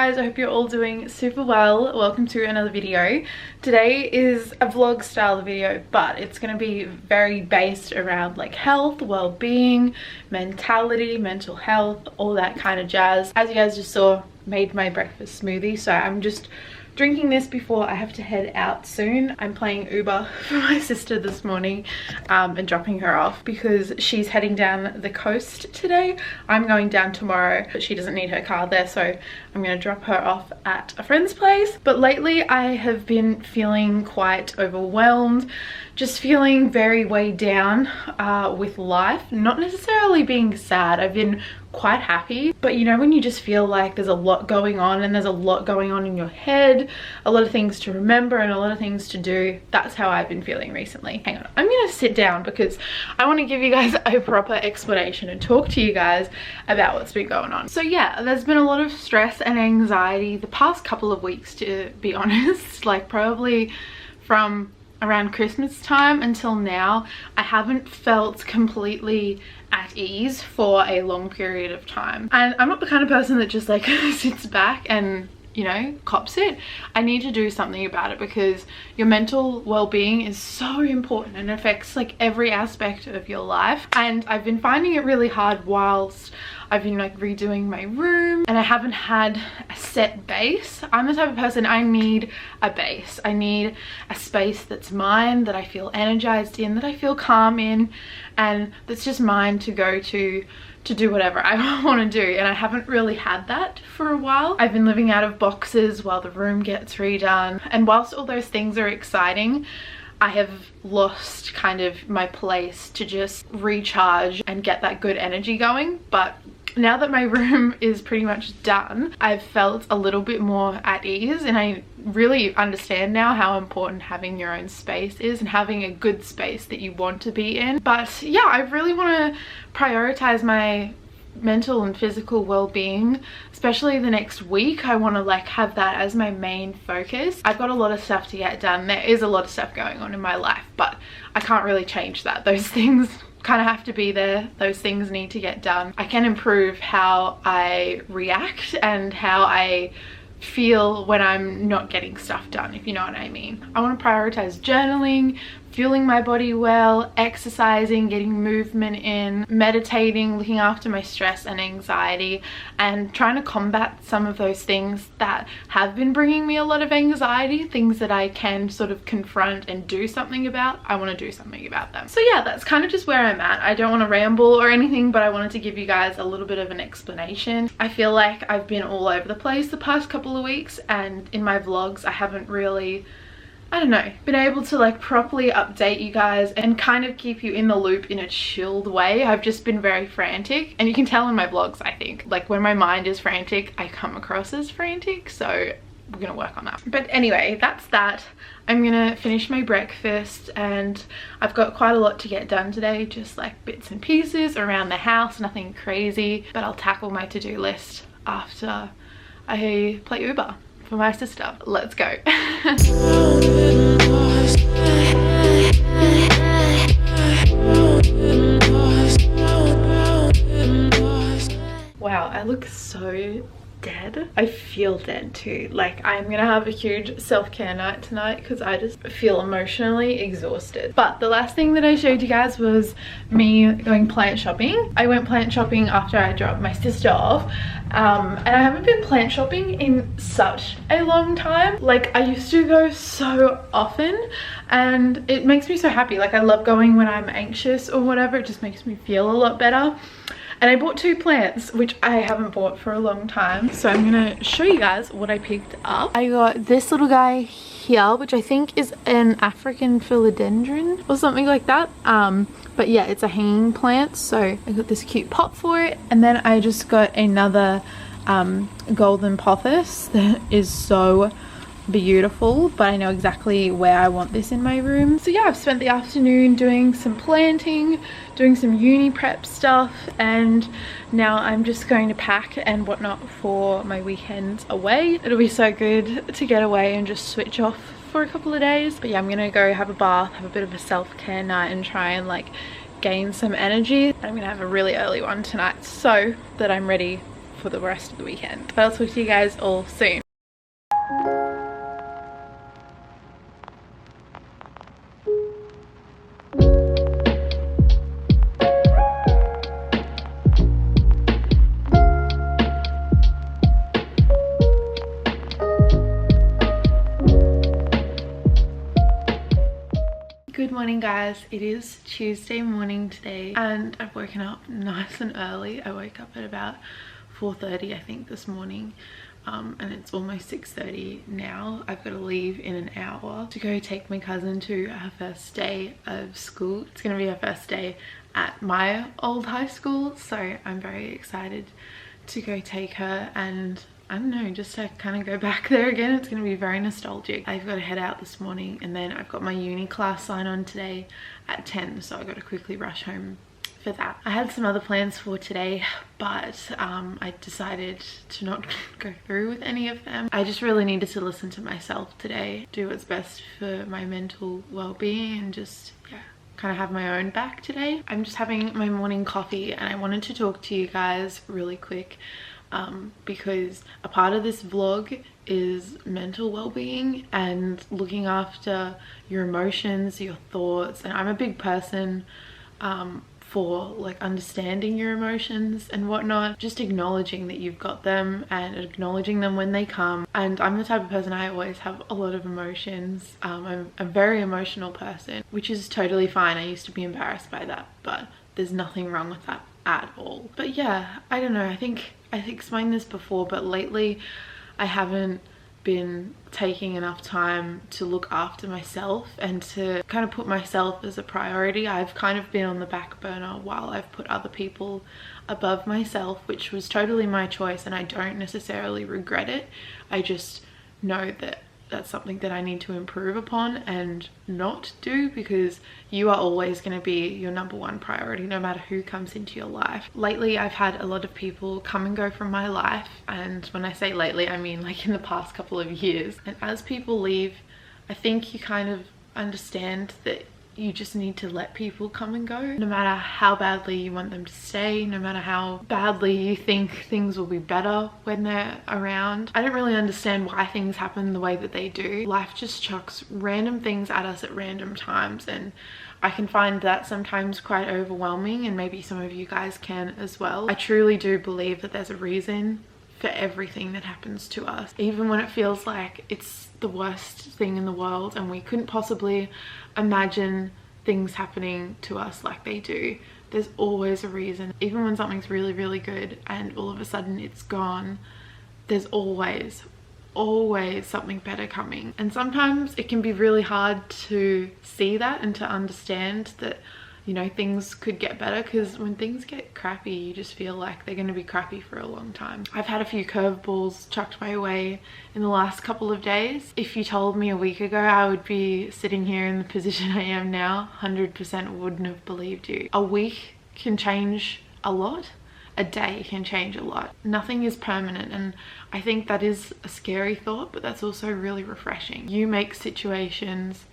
guys, I hope you're all doing super well. Welcome to another video. Today is a vlog style video, but it's going to be very based around like health, well-being, mentality, mental health, all that kind of jazz. As you guys just saw, made my breakfast smoothie, so I'm just drinking this before I have to head out soon. I'm playing Uber for my sister this morning and dropping her off because she's heading down the coast today. I'm going down tomorrow, but she doesn't need her car there, so I'm going to drop her off at a friend's place. But lately I have been feeling quite overwhelmed, just feeling very weighed down with life. Not necessarily being sad, I've been quite happy, but you know when you just feel like there's a lot going on and there's a lot going on in your head, a lot of things to remember and a lot of things to do. That's how I've been feeling recently. Hang on, I'm gonna sit down because I want to give you guys a proper explanation and talk to you guys about what's been going on. So yeah, there's been a lot of stress and anxiety the past couple of weeks, to be honest. Like probably from around Christmas time until now, I haven't felt completely at ease for a long period of time. And I'm not the kind of person that just like sits back and, you know, cops it. I need to do something about it because your mental well-being is so important and affects like every aspect of your life. And I've been finding it really hard whilst I've been like redoing my room and I haven't had a set base. I'm the type of person, I need a base. I need a space that's mine, that I feel energized in, that I feel calm in, and that's just mine to go to do whatever I want to do. And I haven't really had that for a while. I've been living out of boxes while the room gets redone, and whilst all those things are exciting, I have lost kind of my place to just recharge and get that good energy going. But now that my room is pretty much done, I've felt a little bit more at ease, and I really understand now how important having your own space is and having a good space that you want to be in. But yeah, I really want to prioritize my mental and physical well-being, especially the next week. I want to like have that as my main focus. I've got a lot of stuff to get done. There is a lot of stuff going on in my life, but I can't really change that. Those things kind of have to be there. Those things need to get done. I can improve how I react and how I feel when I'm not getting stuff done, if you know what I mean. I want to prioritize journaling, fueling my body well, exercising, getting movement in, meditating, looking after my stress and anxiety, and trying to combat some of those things that have been bringing me a lot of anxiety, things that I can sort of confront and do something about. I want to do something about them. So yeah, that's kind of just where I'm at. I don't want to ramble or anything, but I wanted to give you guys a little bit of an explanation. I feel like I've been all over the place the past couple of weeks, and in my vlogs I haven't really, I don't know, been able to like properly update you guys and kind of keep you in the loop in a chilled way. I've just been very frantic, and you can tell in my vlogs, I think. Like when my mind is frantic, I come across as frantic, so we're gonna work on that. But anyway, that's that. I'm gonna finish my breakfast, and I've got quite a lot to get done today, just like bits and pieces around the house, nothing crazy, but I'll tackle my to-do list after I play Uber for my sister. Let's go. Wow, I look so dead. I feel dead too. Like I'm gonna have a huge self-care night tonight because I just feel emotionally exhausted. But the last thing that I showed you guys was me going plant shopping. I went plant shopping after I dropped my sister off, and I haven't been plant shopping in such a long time. Like I used to go so often, and it makes me so happy. Like I love going when I'm anxious or whatever. It just makes me feel a lot better. And I bought 2 plants, which I haven't bought for a long time. So I'm gonna show you guys what I picked up. I got this little guy here, which I think is an African philodendron or something like that. But yeah, it's a hanging plant. So I got this cute pot for it. And then I just got another golden pothos that is so beautiful, but I know exactly where I want this in my room. So yeah, I've spent the afternoon doing some planting, doing some uni prep stuff, and now I'm just going to pack and whatnot for my weekends away. It'll be so good to get away and just switch off for a couple of days. But yeah, I'm gonna go have a bath, have a bit of a self-care night, and try and like gain some energy. I'm gonna have a really early one tonight so that I'm ready for the rest of the weekend. But I'll talk to you guys all soon. Good morning guys, it is Tuesday morning today and I've woken up nice and early. I woke up at about 4:30 I think this morning, and it's almost 6:30 now. I've got to leave in an hour to go take my cousin to her first day of school. It's going to be her first day at my old high school, so I'm very excited to go take her and I don't know, just to kind of go back there again. It's going to be very nostalgic. I've got to head out this morning and then I've got my uni class sign on today at 10, so I've got to quickly rush home for that. I had some other plans for today, but I decided to not go through with any of them. I just really needed to listen to myself today, do what's best for my mental well-being and just, yeah, kind of have my own back today. I'm just having my morning coffee and I wanted to talk to you guys really quick. Because a part of this vlog is mental well-being and looking after your emotions, your thoughts, and I'm a big person for like understanding your emotions and whatnot, just acknowledging that you've got them and acknowledging them when they come. And I'm the type of person, I always have a lot of emotions. I'm a very emotional person, which is totally fine. I used to be embarrassed by that, but there's nothing wrong with that at all. But yeah, I don't know, I think I've explained this before, but lately I haven't been taking enough time to look after myself and to kind of put myself as a priority. I've kind of been on the back burner while I've put other people above myself, which was totally my choice and I don't necessarily regret it. I just know that that's something that I need to improve upon and not do, because you are always going to be your number one priority no matter who comes into your life. Lately I've had a lot of people come and go from my life, and when I say lately I mean like in the past couple of years, and as people leave I think you kind of understand that you just need to let people come and go, no matter how badly you want them to stay, no matter how badly you think things will be better when they're around. I don't really understand why things happen the way that they do. Life just chucks random things at us at random times, and I can find that sometimes quite overwhelming, and maybe some of you guys can as well. I truly do believe that there's a reason for everything that happens to us, even when it feels like it's the worst thing in the world and we couldn't possibly imagine things happening to us like they do. There's always a reason. Even when something's really, really good and all of a sudden it's gone, there's always something better coming. And sometimes it can be really hard to see that and to understand that, you know, things could get better, because when things get crappy you just feel like they're going to be crappy for a long time. I've had a few curveballs chucked my way in the last couple of days. If you told me a week ago I would be sitting here in the position I am now, 100% wouldn't have believed you. A week can change a lot. A day can change a lot. Nothing is permanent, and I think that is a scary thought, but that's also really refreshing. You make situations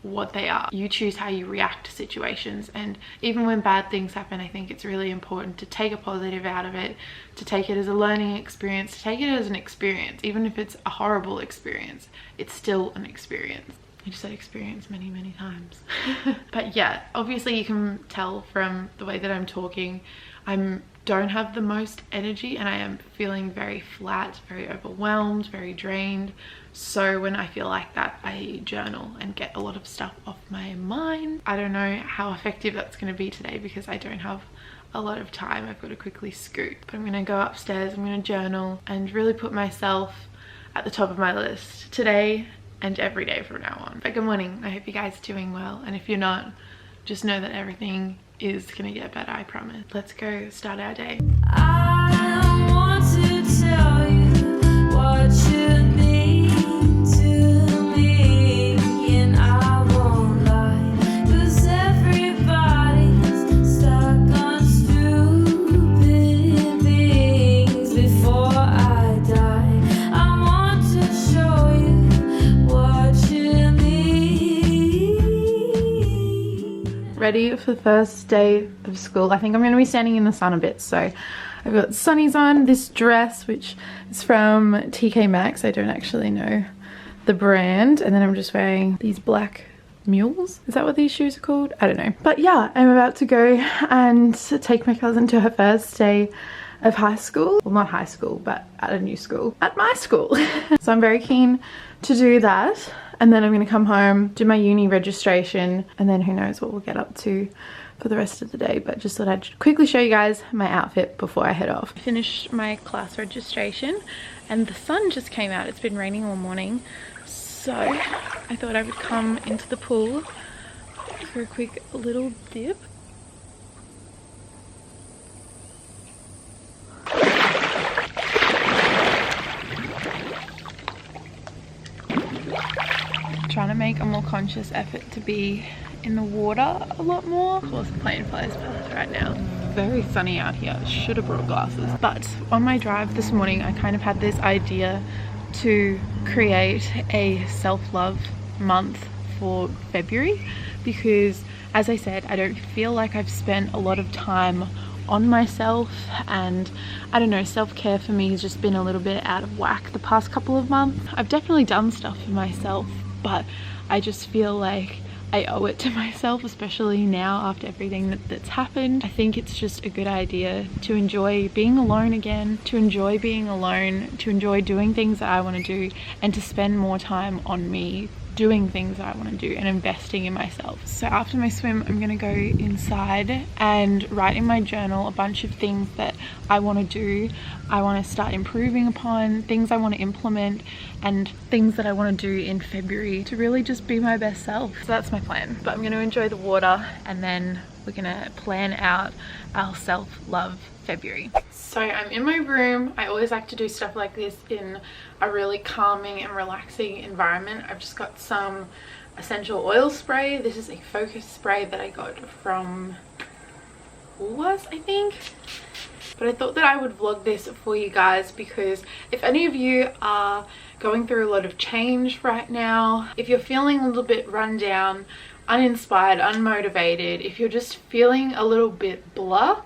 what they are. You choose how you react to situations, and even when bad things happen I think it's really important to take a positive out of it, to take it as a learning experience, to take it as an experience. Even if it's a horrible experience, it's still an experience. I just said experience many times. But yeah, obviously you can tell from the way that I'm talking, don't have the most energy and I am feeling very flat, very overwhelmed, very drained. So when I feel like that, I journal and get a lot of stuff off my mind. I don't know how effective that's going to be today because I don't have a lot of time. I've got to quickly scoot. But I'm going to go upstairs, I'm going to journal and really put myself at the top of my list today and every day from now on. But good morning, I hope you guys are doing well, and if you're not, just know that everything is gonna get better, I promise. Let's go start our day. I want to tell you what you mean to me, and I won't lie, 'cause everybody's stuck on stupid things. Before I die, I want to show you what you mean. Ready for the first day of school. I think I'm going to be standing in the sun a bit, so I've got sunnies on, this dress which is from TK Maxx, I don't actually know the brand, and then I'm just wearing these black mules. Is that what these shoes are called? I don't know. But yeah, I'm about to go and take my cousin to her first day of high school. Well, not high school, but at a new school. At my school. So I'm very keen to do that. And then I'm going to come home, do my uni registration, and then who knows what we'll get up to for the rest of the day. But just thought I'd quickly show you guys my outfit before I head off. I finished my class registration and the sun just came out. It's been raining all morning. So I thought I would come into the pool for a quick little dip. Trying to make a more conscious effort to be in the water a lot more. Of course, playing flies path right now. Very sunny out here. Should have brought glasses. But on my drive this morning, I kind of had this idea to create a self-love month for February, because as I said, I don't feel like I've spent a lot of time on myself, and I don't know, self-care for me has just been a little bit out of whack the past couple of months. I've definitely done stuff for myself, but I just feel like I owe it to myself, especially now after everything that's happened. I think it's just a good idea to enjoy being alone again, to enjoy being alone, to enjoy doing things that I want to do, and to spend more time on me doing things that I want to do and investing in myself. So after my swim, I'm gonna go inside and write in my journal a bunch of things that I want to do, I want to start improving upon, things I want to implement, and things that I want to do in February to really just be my best self. So that's my plan. But I'm going to enjoy the water, and then we're gonna plan out our self-love February. So I'm in my room. I always like to do stuff like this in a really calming and relaxing environment. I've just got some essential oil spray. This is a focus spray that I got from Woolworths, I think. But I thought that I would vlog this for you guys, because if any of you are going through a lot of change right now, if you're feeling a little bit run down, uninspired, unmotivated, if you're just feeling a little bit blah,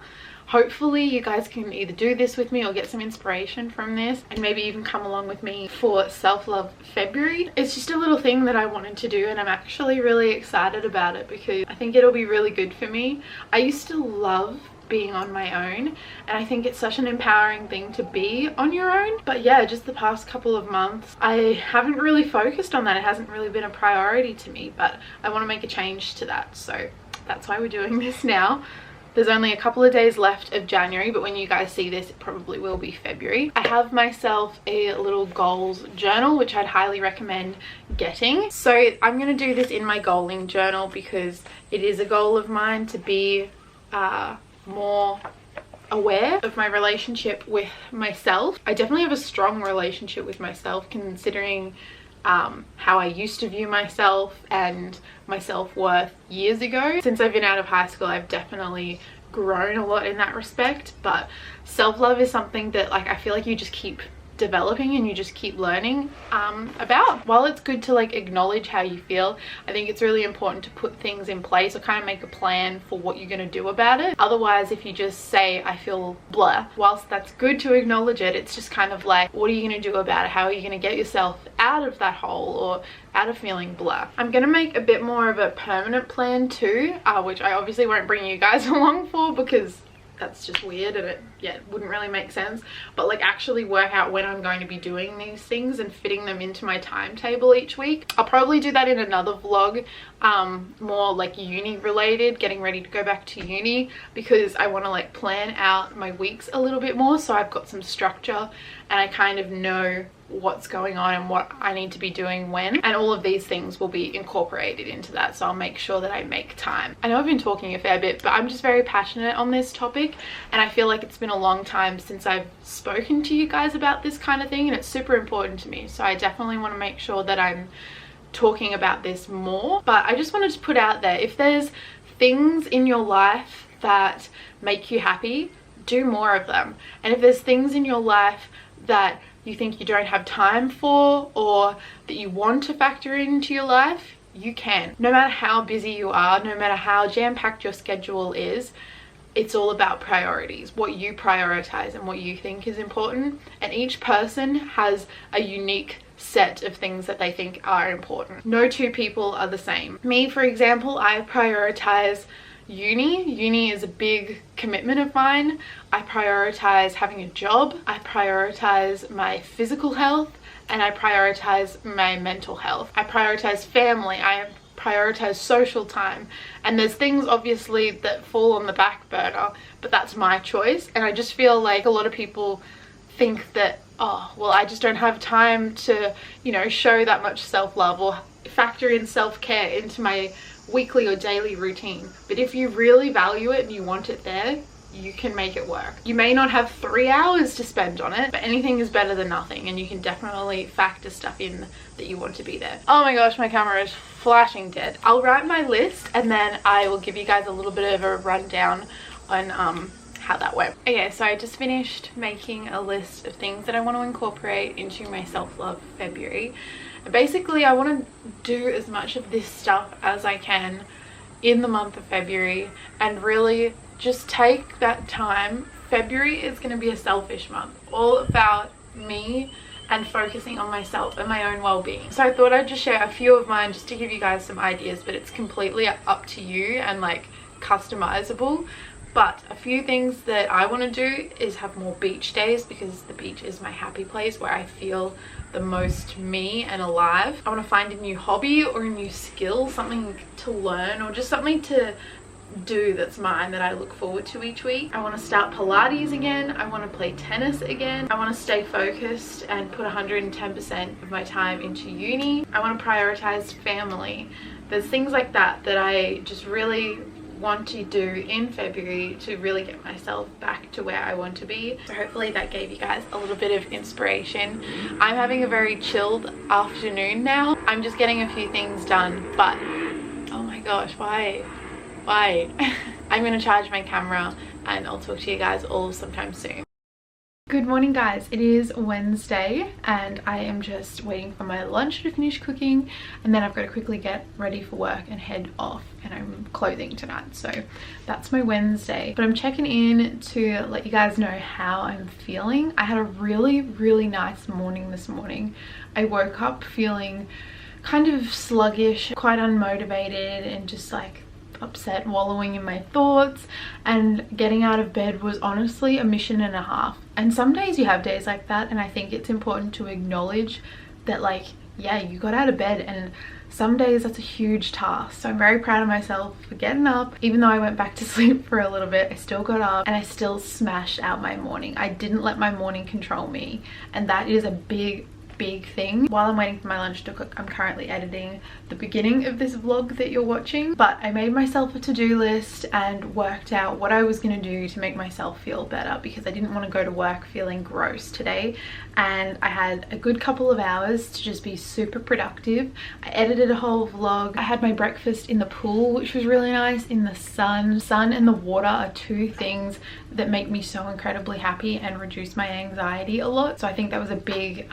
hopefully you guys can either do this with me or get some inspiration from this, and maybe even come along with me for self-love February. It's just a little thing that I wanted to do, and I'm actually really excited about it because I think it'll be really good for me. I used to love being on my own, and I think it's such an empowering thing to be on your own. But yeah, just the past couple of months I haven't really focused on that. It hasn't really been a priority to me, but I want to make a change to that, so that's why we're doing this now. There's only a couple of days left of January, but when you guys see this, it probably will be February. I have myself a little goals journal, which I'd highly recommend getting. So I'm going to do this in my goaling journal because it is a goal of mine to be more aware of my relationship with myself. I definitely have a strong relationship with myself, considering how I used to view myself and my self-worth years ago. Since I've been out of high school, I've definitely grown a lot in that respect, but self-love is something that, like, I feel like you just keep developing and you just keep learning about. While it's good to like acknowledge how you feel, I think it's really important to put things in place or kind of make a plan for what you're going to do about it. Otherwise, if you just say I feel blah, whilst that's good to acknowledge it, it's just kind of like, what are you going to do about it? How are you going to get yourself out of that hole or out of feeling blah? I'm going to make a bit more of a permanent plan too, which I obviously won't bring you guys along for because that's just weird and it wouldn't really make sense, but like actually work out when I'm going to be doing these things and fitting them into my timetable each week. I'll probably do that in another vlog, more like uni related, getting ready to go back to uni, because I want to like plan out my weeks a little bit more so I've got some structure and I kind of know what's going on and what I need to be doing when, and all of these things will be incorporated into that, so I'll make sure that I make time. I know I've been talking a fair bit, but I'm just very passionate on this topic, and I feel like it's been a long time since I've spoken to you guys about this kind of thing, and it's super important to me, so I definitely want to make sure that I'm talking about this more. But I just wanted to put out there, if there's things in your life that make you happy, do more of them. And if there's things in your life that you think you don't have time for or that you want to factor into your life, you can. No matter how busy you are, no matter how jam-packed your schedule is, it's all about priorities, what you prioritize and what you think is important. And each person has a unique set of things that they think are important. No two people are the same. Me, for example, I prioritize uni. Uni is a big commitment of mine. I prioritize having a job. I prioritize my physical health, and I prioritize my mental health. I prioritize family. I prioritize social time, and there's things obviously that fall on the back burner, but that's my choice. And I just feel like a lot of people think that, oh well, I just don't have time to, you know, show that much self-love or factor in self-care into my weekly or daily routine. But if you really value it and you want it there, you can make it work. You may not have 3 hours to spend on it, but anything is better than nothing, and you can definitely factor stuff in that you want to be there. Oh my gosh, my camera is flashing dead. I'll write my list and then I will give you guys a little bit of a rundown on how that went. Okay, so I just finished making a list of things that I want to incorporate into my self-love February. And basically I want to do as much of this stuff as I can in the month of February and really just take that time. February is going to be a selfish month, all about me and focusing on myself and my own well-being. So I thought I'd just share a few of mine just to give you guys some ideas, but it's completely up to you and like customizable. But a few things that I want to do is have more beach days, because the beach is my happy place where I feel the most me and alive. I want to find a new hobby or a new skill, something to learn or just something to do that's mine that I look forward to each week. I want to start Pilates again. I want to play tennis again. I want to stay focused and put 110% of my time into uni. I want to prioritize family. There's things like that that I just really want to do in February to really get myself back to where I want to be. So hopefully that gave you guys a little bit of inspiration. I'm having a very chilled afternoon now. I'm just getting a few things done, but oh my gosh, why? I'm gonna charge my camera and I'll talk to you guys all sometime soon. Good morning guys, it is Wednesday and I am just waiting for my lunch to finish cooking, and then I've got to quickly get ready for work and head off, and I'm clothing tonight. So that's my Wednesday, but I'm checking in to let you guys know how I'm feeling. I had a really nice morning this morning. I woke up feeling kind of sluggish, quite unmotivated, and just like upset, wallowing in my thoughts, and getting out of bed was honestly a mission and a half. And some days you have days like that, and I think it's important to acknowledge that, like, yeah, you got out of bed, and some days that's a huge task. So I'm very proud of myself for getting up. Even though I went back to sleep for a little bit, I still got up and I still smashed out my morning. I didn't let my morning control me, and that is a big thing. While I'm waiting for my lunch to cook, I'm currently editing the beginning of this vlog that you're watching, but I made myself a to-do list and worked out what I was going to do to make myself feel better, because I didn't want to go to work feeling gross today. And I had a good couple of hours to just be super productive. I edited a whole vlog. I had my breakfast in the pool, which was really nice, in the sun. Sun and the water are two things that make me so incredibly happy and reduce my anxiety a lot. So I think that was a big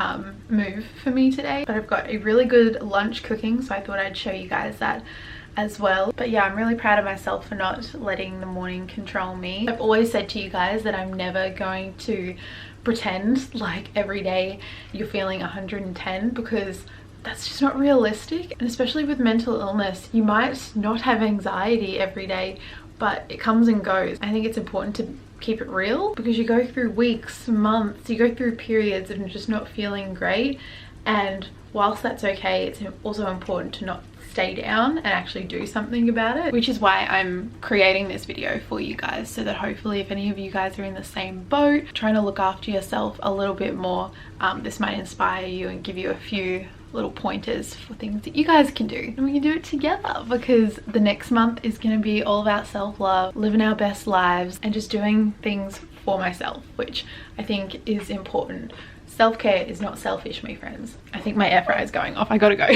move for me today. But I've got a really good lunch cooking, so I thought I'd show you guys that as well. But yeah, I'm really proud of myself for not letting the morning control me. I've always said to you guys that I'm never going to pretend like every day you're feeling 110, because that's just not realistic. And especially with mental illness, you might not have anxiety every day, but it comes and goes. I think it's important to keep it real, because you go through weeks, months, you go through periods of just not feeling great, and whilst that's okay, it's also important to not stay down and actually do something about it, which is why I'm creating this video for you guys, so that hopefully if any of you guys are in the same boat, trying to look after yourself a little bit more, this might inspire you and give you a few little pointers for things that you guys can do, and we can do it together, because the next month is going to be all about self-love, living our best lives, and just doing things for myself, which I think is important. Self-care is not selfish, my friends. I think my air fryer is going off. I gotta go.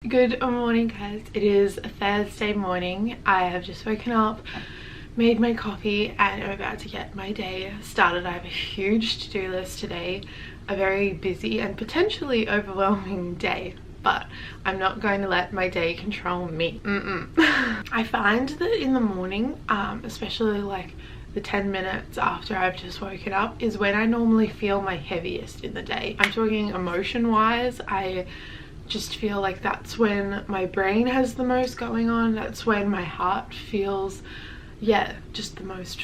Good morning guys, it is a Thursday morning. I have just woken up, made my coffee and I'm about to get my day started. I have a huge to-do list today, a very busy and potentially overwhelming day, but I'm not going to let my day control me. I find that in the morning, especially like the 10 minutes after I've just woken up, is when I normally feel my heaviest in the day. I'm talking emotion wise. I just feel like that's when my brain has the most going on. That's when my heart feels, yeah, just the most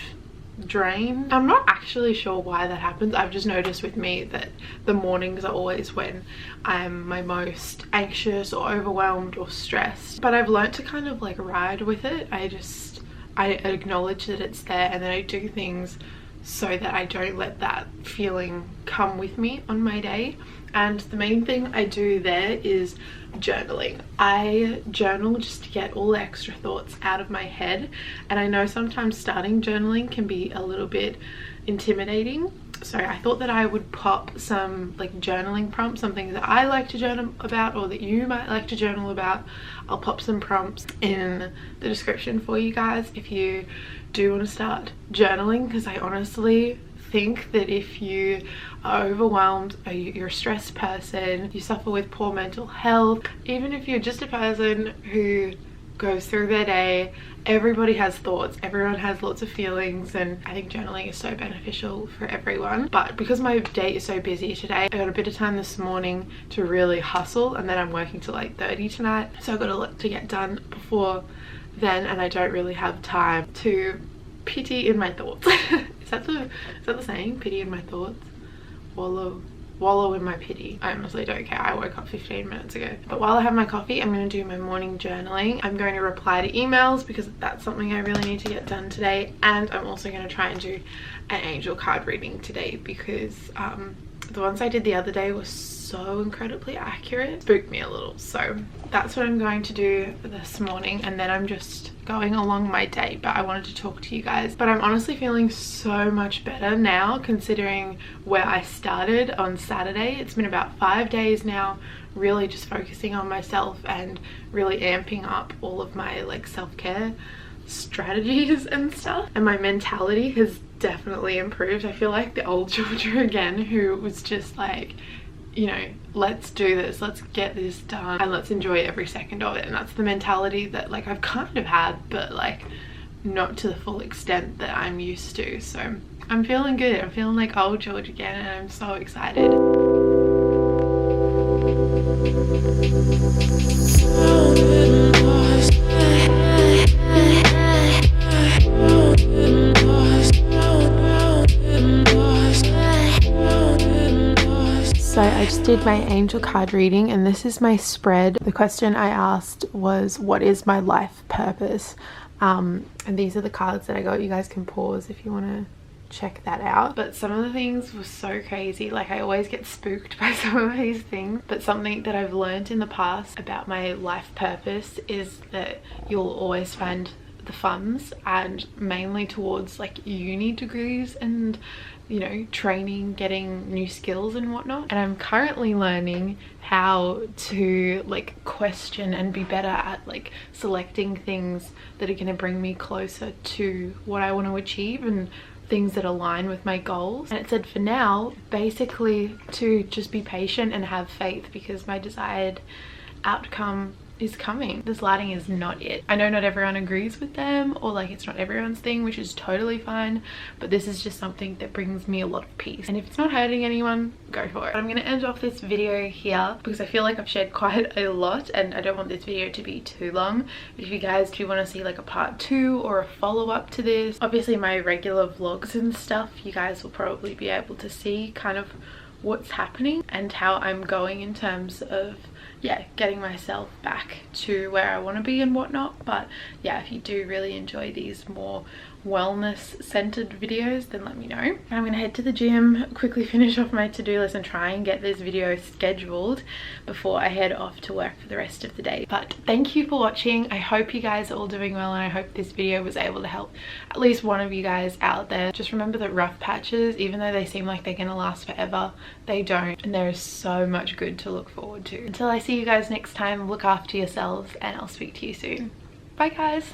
drained. I'm not actually sure why that happens. I've just noticed with me that the mornings are always when I'm my most anxious or overwhelmed or stressed, but I've learned to kind of like ride with it. I acknowledge that it's there, and then I do things so that I don't let that feeling come with me on my day. And the main thing I do there is journaling. I journal just to get all the extra thoughts out of my head, and I know sometimes starting journaling can be a little bit intimidating, so I thought that I would pop some like journaling prompts, something that I like to journal about or that you might like to journal about. I'll pop some prompts in the description for you guys if you do want to start journaling, because I honestly think that if you are overwhelmed or you're a stressed person, you suffer with poor mental health, even if you're just a person who goes through their day, everybody has thoughts, everyone has lots of feelings, and I think journaling is so beneficial for everyone. But because my day is so busy today, I got a bit of time this morning to really hustle, and then I'm working till like 8:30 tonight, so I've got a lot to get done before then, and I don't really have time to pity in my thoughts. Is that the saying? Pity in my thoughts? Wallow in my pity. I honestly don't care. I woke up 15 minutes ago. But while I have my coffee, I'm going to do my morning journaling. I'm going to reply to emails because that's something I really need to get done today. And I'm also going to try and do an angel card reading today because the ones I did the other day were so incredibly accurate. Spooked me a little. So that's what I'm going to do this morning, and then I'm just going along my day. But I wanted to talk to you guys. But I'm honestly feeling so much better now, considering where I started on Saturday. It's been about 5 days now, really just focusing on myself and really amping up all of my like self-care strategies and stuff, and my mentality has definitely improved. I feel like the old Georgia again, who was just like, you know, let's do this, let's get this done, and let's enjoy every second of it. And that's the mentality that like I've kind of had, but like not to the full extent that I'm used to. So I'm feeling good. I'm feeling like old George again, and I'm so excited. So I just did my angel card reading, and this is my spread. The question I asked was, what is my life purpose? And these are the cards that I got. You guys can pause if you want to check that out. But some of the things were so crazy. Like, I always get spooked by some of these things, but something that I've learned in the past about my life purpose is that you'll always find the funds, and mainly towards like uni degrees and, you know, training, getting new skills and whatnot. And I'm currently learning how to like question and be better at like selecting things that are going to bring me closer to what I want to achieve and things that align with my goals. And it said for now basically to just be patient and have faith, because my desired outcome is coming. This lighting is not it. I know not everyone agrees with them, or like it's not everyone's thing, which is totally fine, but this is just something that brings me a lot of peace. And if it's not hurting anyone, go for it. I'm gonna end off this video here because I feel like I've shared quite a lot and I don't want this video to be too long. But if you guys do want to see like a part 2 or a follow-up to this, obviously my regular vlogs and stuff, you guys will probably be able to see kind of what's happening and how I'm going in terms of, yeah, getting myself back to where I want to be and whatnot. But yeah, if you do really enjoy these more wellness centered videos, then let me know. I'm gonna head to the gym, quickly finish off my to-do list and try and get this video scheduled before I head off to work for the rest of the day. But thank you for watching. I hope you guys are all doing well, and I hope this video was able to help at least one of you guys out there. Just remember that rough patches, even though they seem like they're gonna last forever, they don't, and there is so much good to look forward to. Until I see you guys next time, look after yourselves, and I'll speak to you soon. Bye guys.